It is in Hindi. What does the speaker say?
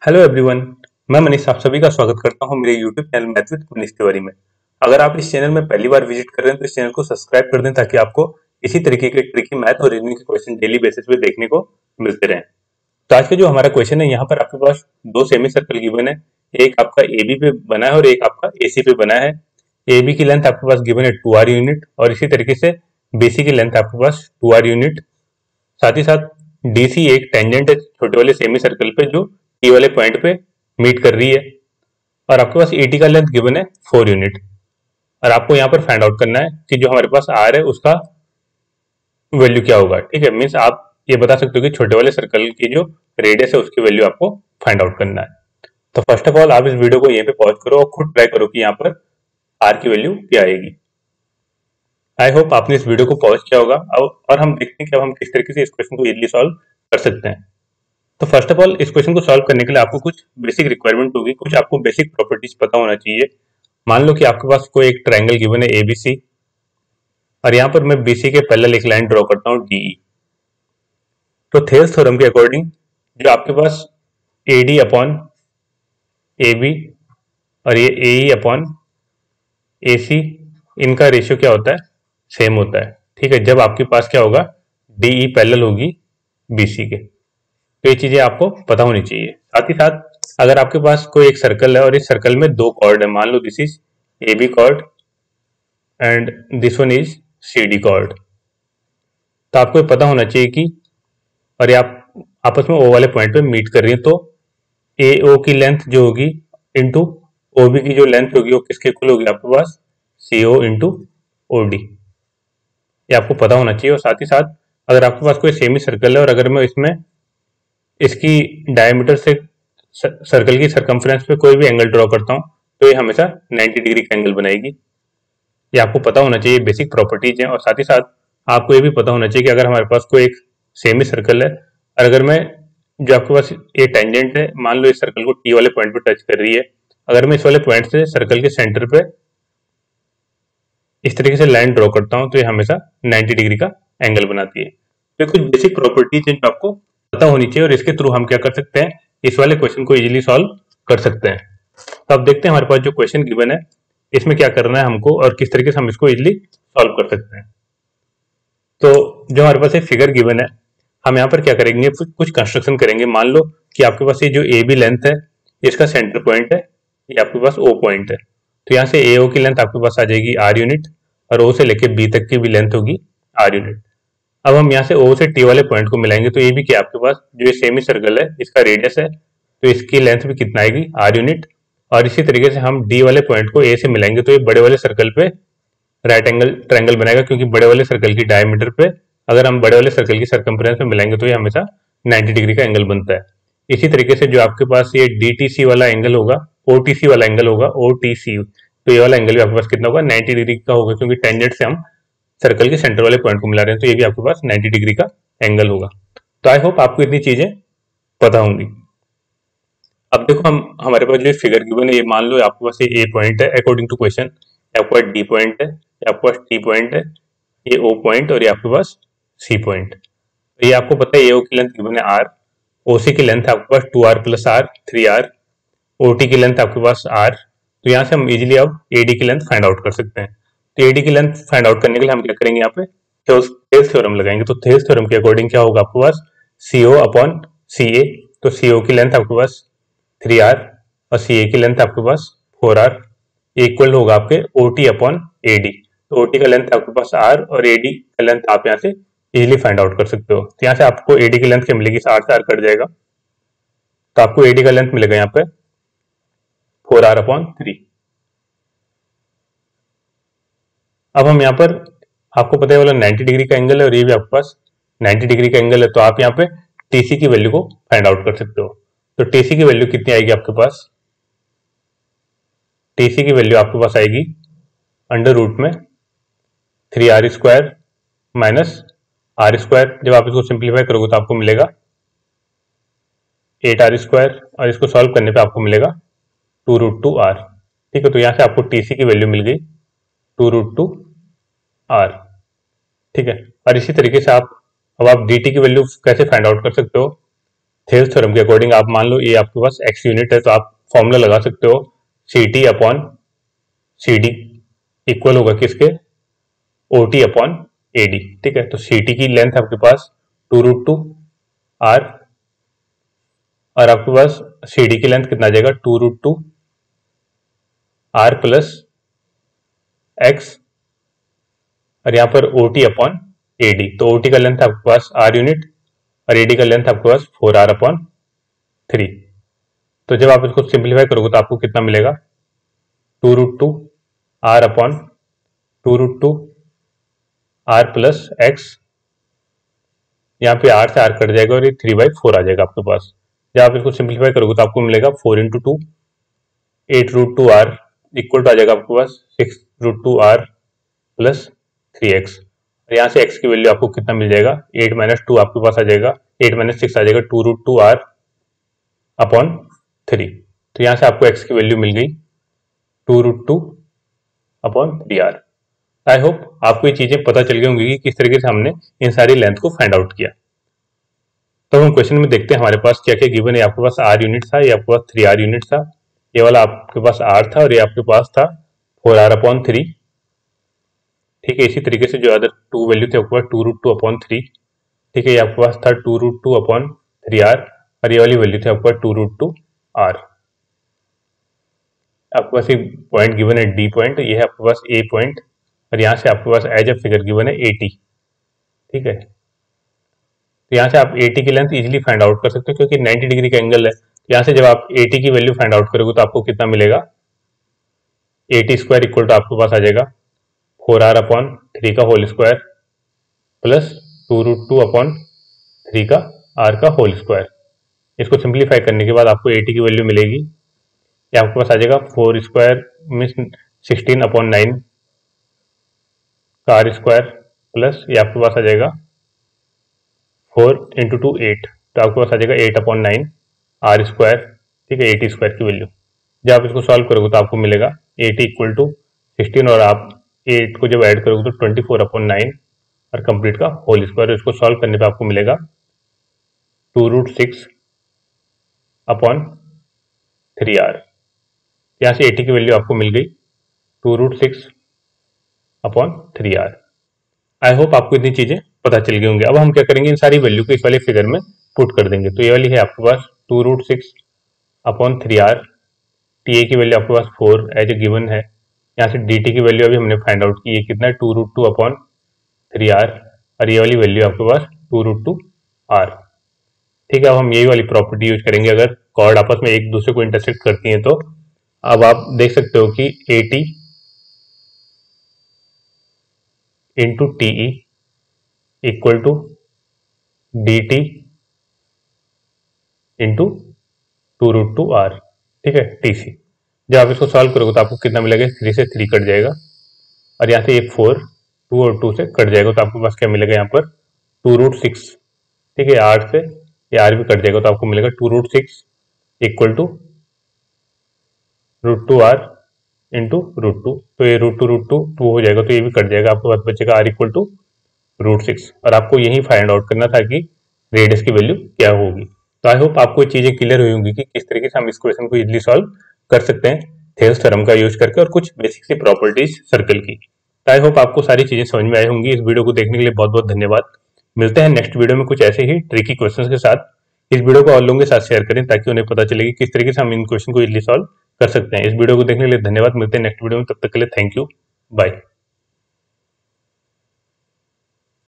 Hello everyone. मैं मनीष आप सभी का स्वागत करता हूं मेरे YouTube channel math with Manish Tiwari में। अगर आप इस चैनल में पहली बार विजिट कर रहे हैं तो इस चैनल को सब्सक्राइब कर दें ताकि आपको इसी तरीके के ट्रिकी मैथ और रीजनिंग के क्वेश्चन डेली बेसिस पे देखने को मिलते रहें। तो आज का जो हमारा क्वेश्चन है, यहाँ पर आपके पास दो सेमी सर्कल गिवन है। एक आपका ए बी पे बना है और एक आपका ए सी पे बना है। ए बी की लेंथ आपके पास गिवन है 2r यूनिट और इसी तरीके से बी सी की लेंथ आपके पास 2r यूनिट। साथ ही साथ डीसी एक टेंजेंट है छोटे वाले सेमी सर्कल पे जो टी वाले पॉइंट पे मीट कर रही है और आपके पास एटी का लेंथ गिवन है 4 यूनिट। और आपको यहाँ पर फाइंड आउट करना है कि जो हमारे पास आर है उसका वैल्यू क्या होगा। ठीक है, मीन्स आप ये बता सकते हो कि छोटे वाले सर्कल की जो रेडियस है उसकी वैल्यू आपको फाइंड आउट करना है। तो फर्स्ट ऑफ ऑल आप इस वीडियो को यहीं पे पॉज करो और खुद ट्राई करो कि यहाँ पर आर की वैल्यू क्या आएगी। आई होप आपने इस वीडियो को पॉज किया होगा और हम देखते हैं कि अब हम किस तरीके से इस क्वेश्चन को इजीली सॉल्व कर सकते हैं। तो फर्स्ट ऑफ ऑल इस क्वेश्चन को सॉल्व करने के लिए आपको कुछ बेसिक रिक्वायरमेंट होगी, कुछ आपको बेसिक प्रॉपर्टीज पता होना चाहिए। मान लो कि आपके पास कोई एक ट्रायंगल गिवन है एबीसी और यहाँ पर मैं बीसी के पैरेलल एक लाइन ड्रॉ करता हूँ डीई। तो थेल्स थ्योरम के अकॉर्डिंग जो आपके पास एडी अपॉन एबी और ये एई अपॉन एसी, इनका रेशियो क्या होता है, सेम होता है। ठीक है, जब आपके पास क्या होगा, डीई पैरेलल होगी बीसी के। तो ये चीजें आपको पता होनी चाहिए। साथ ही साथ अगर आपके पास कोई एक सर्कल है और इस सर्कल में दो कॉर्ड है, मान लो this is A B chord and this one is C D chord, तो आपको ये पता होना चाहिए कि और ये आप आपस में ओ वाले पॉइंट पे मीट कर रही है, तो ए ओ की लेंथ जो होगी इंटू ओ बी की जो लेंथ होगी वो किसके इक्वल होगी, आपके पास सी ओ इंटू ओ डी। ये आपको पता होना चाहिए। और साथ ही साथ अगर आपके पास कोई सेमी सर्कल है और अगर मैं इसमें इसकी डायमीटर से सर्कल की सरकमफ्रेंस पे कोई भी एंगल ड्रॉ करता हूं तो ये हमेशा 90 डिग्री का एंगल बनाएगी। ये आपको पता होना चाहिए, बेसिक प्रॉपर्टीज हैं। और साथ ही साथ आपको ये भी पता होना चाहिए कि अगर हमारे पास कोई एक सेमी सर्कल है और अगर मैं जो आपके पास ये टेंजेंट है, मान लो इस सर्कल को टी वाले पॉइंट पे टच कर रही है, अगर मैं इस वाले पॉइंट से सर्कल के सेंटर पे इस तरीके से लाइन ड्रॉ करता हूं तो ये हमेशा 90 डिग्री का एंगल बनाती है। तो कुछ बेसिक प्रॉपर्टीज हैं जो आपको पता होनी चाहिए और इसके थ्रू हम क्या कर सकते हैं, इस वाले क्वेश्चन को इजीली सॉल्व कर सकते हैं। तो अब देखते हैं हमारे पास जो क्वेश्चन गिवन है इसमें क्या करना है हमको और किस तरीके से हम इसको इजीली सॉल्व कर सकते हैं। तो जो हमारे पास एक फिगर गिवन है, हम यहाँ पर क्या करेंगे, कुछ कंस्ट्रक्शन करेंगे। मान लो कि आपके पास ये जो ए बी लेंथ है इसका सेंटर पॉइंट है, ये आपके पास ओ पॉइंट है। तो यहाँ से ए ओ की लेंथ आपके पास आ जाएगी आर यूनिट और ओ से लेके बी तक की भी लेंथ होगी आर यूनिट। अब हम यहाँ से ओ से टी वाले पॉइंट को मिलाएंगे तो ये भी क्या आपके पास जो ये सेमी सर्कल है इसका रेडियस है, तो इसकी लेंथ भी कितना आएगी, आर यूनिट। और इसी तरीके से हम डी वाले पॉइंट को ए से मिलाएंगे तो ये बड़े वाले सर्कल पे राइट एंगल ट्रायंगल बनाएगा, क्योंकि बड़े वाले सर्कल की डायमीटर पे अगर हम बड़े वाले सर्कल की सर्कमफ्रेंस में मिलाएंगे तो ये हमेशा 90 डिग्री का एंगल बनता है। इसी तरीके से जो आपके पास ये डीटीसी वाला एंगल होगा, ओटीसी वाला एंगल होगा, ओटीसी, तो ये वाला एंगल भी आपके पास कितना होगा, 90 डिग्री का होगा, क्योंकि टेंजेंट से हम सर्कल के सेंटर वाले पॉइंट को मिला रहे हैं, तो ये भी आपके पास 90 डिग्री का एंगल होगा। तो आई होप आपको इतनी चीजें पता होंगी। अब देखो हम हमारे पास जो फिगर गिवन है, ये मान लो आपके पास ये ए पॉइंट है अकॉर्डिंग टू क्वेश्चन, आपके पास डी पॉइंट है, आपके पास टी पॉइंट है, ये ओ पॉइंट और ये आपके पास सी पॉइंट। तो ये आपको पता है ए ओ की लेंथ गिवन है आर, ओ सी की लेंथ आपके पास 2r plus R 3r, O T की लेंथ आपके पास आर। तो यहाँ से हम इजीली अब ए डी की लेंथ फाइंड आउट कर सकते हैं। तो एडी की लेंथ फाइंड आउट करने के लिए हम क्या करेंगे, यहाँ पे थेल्स थ्योरम लगाएंगे। तो थेल्स थ्योरम के अकॉर्डिंग क्या होगा, आपके पास CO अपॉन CA, तो CO की लेंथ आपके पास 3r और CA की लेंथ आपके पास 4r इक्वल होगा आपके OT अपॉन AD। तो OT का लेंथ आपके पास r और AD का लेंथ आप यहाँ से इजीली फाइंड आउट कर सकते हो। तो यहाँ से आपको AD की लेंथ क्या मिलेगी, 8 से r कट जाएगा, तो आपको AD का लेंथ मिलेगा यहाँ पे 4r अपॉन 3। अब हम यहाँ पर आपको पता है वाला 90 डिग्री का एंगल है और ये भी आपके पास 90 डिग्री का एंगल है, तो आप यहाँ पे टीसी की वैल्यू को फाइंड आउट कर सकते हो। तो टीसी की वैल्यू कितनी आएगी आपके पास, टीसी की वैल्यू आपके पास आएगी अंडर रूट में 3r square minus are square. जब आप इसको सिंप्लीफाई करोगे तो आपको मिलेगा 8r स्क्वायर और इसको सॉल्व करने पे आपको मिलेगा 2√2r। ठीक है, तो यहाँ से आपको टीसी की वैल्यू मिल गई 2√2r। ठीक है, और इसी तरीके से अब आप dt की वैल्यू कैसे फाइंड आउट कर सकते हो, थेल्स थ्योरम के अकॉर्डिंग आप मान लो ये आपके पास x यूनिट है, तो आप फॉर्मूला लगा सकते हो ct अपॉन cd इक्वल होगा किसके, ot अपॉन ad। ठीक है, तो ct की लेंथ आपके पास 2√2 r और आपके पास cd की लेंथ कितना आ जाएगा 2√2 r प्लस x और यहाँ पर OT अपॉन AD। तो OT का लेंथ आपके पास r यूनिट और AD का लेंथ आपके पास 4r अपॉन 3। तो जब आप इसको सिंप्लीफाई करोगे तो आपको कितना मिलेगा 2√2 r upon 2√2 r plus x, यहाँ पे r से r कट जाएगा और ये 3/4 आ जाएगा आपके पास। जब आप इसको सिंप्लीफाई करोगे तो आपको मिलेगा 4 × 2 8√2 r इक्वल टू आ जाएगा आपके पास 6√2 r प्लस 3x। और यहाँ से x की वैल्यू आपको कितना मिल जाएगा 8 - 2 आपके पास आ जाएगा, 8 - 6 आ जाएगा 2√2 r अपॉन 3। तो यहाँ से आपको x की वैल्यू मिल गई 2√2 अपॉन 3r। आई होप आपको ये चीजें पता चल गई होंगी कि किस तरीके से हमने इन सारी लेंथ को फाइंड आउट किया। तो हम क्वेश्चन में देखते हैं हमारे पास क्या क्या गिवन है। आपके पास r यूनिट था, ये आपके पास 3r यूनिट था, ये वाला आपके पास r था और ये आपके पास था 4r अपॉन 3। ठीक है, इसी तरीके से जो अदर टू वैल्यू थे आपके पास 2√2 अपॉन 3। ठीक है, ये आपके पास था 2√2 अपॉन 3r और ये वाली वैल्यू थी आपके पास 2√2 r। आपके पास एक पॉइंट गिवन है d पॉइंट, ये है आपके पास a पॉइंट और यहाँ से आपके पास एज अ फिगर गिवन है 80। ठीक है, तो यहाँ से आप 80 की लेंथ इजीली फाइंड आउट कर सकते हो क्योंकि 90 डिग्री का एंगल है। यहाँ से जब आप 80 की वैल्यू फाइंड आउट करोगे तो आपको कितना मिलेगा 80 स्क्वायर इक्वल टू आपके पास आ जाएगा 4r अपॉन 3 का होल स्क्वायर प्लस 2√2 अपॉन 3 का r का होल स्क्वायर। इसको सिंप्लीफाई करने के बाद आपको 80 की वैल्यू मिलेगी, ये आपके पास आ जाएगा 4 स्क्वायर मीन्स 16 अपॉन 9 का r स्क्वायर प्लस ये आपके पास आ जाएगा 4 × 2 8, तो आपके पास आ जाएगा 8 अपॉन 9 r स्क्वायर। ठीक है, 80 स्क्वायर की वैल्यू जब आप इसको सॉल्व करोगे तो आपको मिलेगा 80 इक्वल टू 16 और आप 8 को जब ऐड करोगे तो 24 अपॉन 9 और कंप्लीट का होल स्क्वायर। इसको सॉल्व करने पे आपको मिलेगा 2√6 अपॉन 3r। यहाँ से 80 की वैल्यू आपको मिल गई 2√6 अपॉन 3r। आई होप आपको इतनी चीजें पता चल गई होंगी। अब हम क्या करेंगे, इन सारी वैल्यू को इस वाले फिगर में पुट कर देंगे। तो ये वाली है आपके पास 2√6 अपॉन 3r, टी ए की वैल्यू आपके पास 4 एज ए गिवन है। यहाँ से डी टी की वैल्यू अभी हमने फाइंड आउट की है कितना है 2√2 अपॉन 3r और ये वाली वैल्यू आपके पास 2√2 r। ठीक है, अब हम यही वाली प्रॉपर्टी यूज करेंगे अगर कॉर्ड आपस में एक दूसरे को इंटरसेक्ट करती हैं। तो अब आप देख सकते हो कि AT into TE equal to DT into 2√2 r। ठीक है, TC। जब आप इसको सॉल्व करोगे तो आपको कितना मिलेगा, 3 से 3 कट जाएगा और यहाँ से एक 4 2 और 2 से कट जाएगा तो आपके पास क्या मिलेगा यहाँ पर 2√6। ठीक है, 8 से ये r भी कट जाएगा तो आपको मिलेगा 2√6 इक्वल टू √2r इंटू √2। तो ये √2 हो जाएगा तो ये भी कट जाएगा, आपके पास बचेगा r इक्वल टू √6 और आपको यही फाइंड आउट करना था कि रेडियस की वैल्यू क्या होगी। तो आई होप आपको ये चीजें क्लियर हुई होंगी कि किस तरीके से हम इस क्वेश्चन को इजीली सॉल्व कर सकते हैं थेल्स थ्योरम का यूज करके और कुछ बेसिक सी प्रॉपर्टीज सर्कल की। तो आई होप आपको सारी चीजें समझ में आई होंगी। इस वीडियो को देखने के लिए बहुत बहुत धन्यवाद। मिलते हैं नेक्स्ट वीडियो में कुछ ऐसे ही ट्रिकी क्वेश्चंस के साथ। इस वीडियो को और लोगों के साथ शेयर करें ताकि उन्हें पता चले कि किस तरीके से हम इन क्वेश्चन को इजीली सॉल्व कर सकते हैं। इस वीडियो को देखने के लिए धन्यवाद। मिलते हैं नेक्स्ट वीडियो में, तब तक के लिए थैंक यू, बाय।